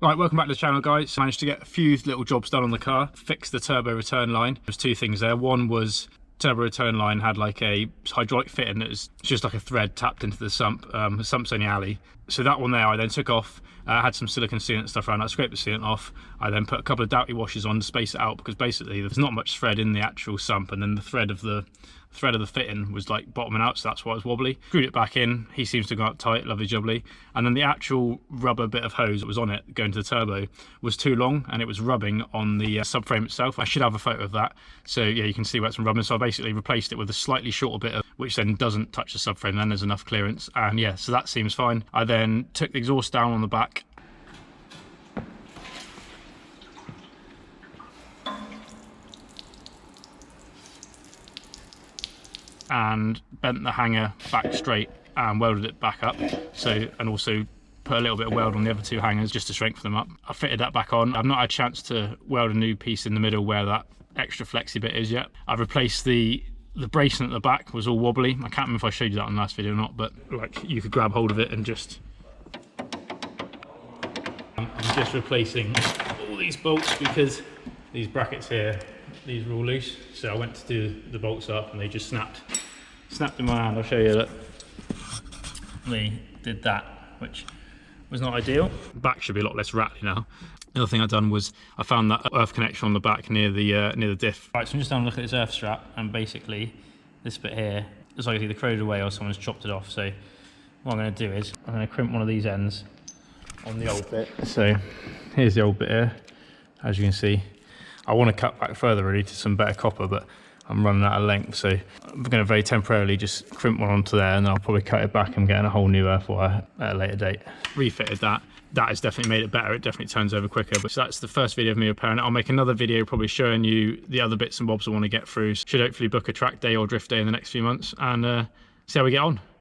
Right, welcome back to the channel, guys. Managed to get a few little jobs done on the car. Fixed the turbo return line. There's two things there. One was turbo return line had like a hydraulic fitting that was just like a thread tapped into the sump. The sump's only alley. So that one there I then took off. Had some silicone sealant stuff around. I scraped the sealant off. I then put a couple of Doughty washers on to space it out, because basically there's not much thread in the actual sump, and then the thread of the fitting was like bottoming out, so that's why it was wobbly. Screwed it back in. He seems to have got up tight, lovely jubbly. And then the actual rubber bit of hose that was on it going to the turbo was too long, and it was rubbing on the subframe itself. I should have a photo of that, so yeah, you can see where it's rubbing. So I basically replaced it with a slightly shorter bit of, which then doesn't touch the subframe, then there's enough clearance, and yeah, so that seems fine. I then took the exhaust down on the back, and bent the hanger back straight and welded it back up. So, and also put a little bit of weld on the other two hangers just to strengthen them up. I fitted that back on. I've not had a chance to weld a new piece in the middle where that extra flexi bit is yet. I've replaced the bracing at the back, was all wobbly. I can't remember if I showed you that on the last video or not, but like you could grab hold of it and just... I'm just replacing all these bolts because these brackets here, these were all loose. So I went to do the bolts up and they just snapped in my hand. I'll show you that. They did that, which was not ideal. The back should be a lot less rattly now. The other thing I've done was I found that earth connection on the back near the diff. Right, so I'm just having a look at this earth strap, and basically this bit here looks like it's either corroded away or someone's chopped it off. So what I'm going to do is I'm going to crimp one of these ends on the old bit. So here's the old bit here, as you can see. I want to cut back further really to some better copper, but I'm running out of length, so I'm going to very temporarily just crimp one onto there, and then I'll probably cut it back and get a whole new earth wire at a later date. Refitted that. That has definitely made it better. It definitely turns over quicker. But so that's the first video of me repairing it. I'll make another video probably showing you the other bits and bobs I want to get through. Should hopefully book a track day or drift day in the next few months and see how we get on.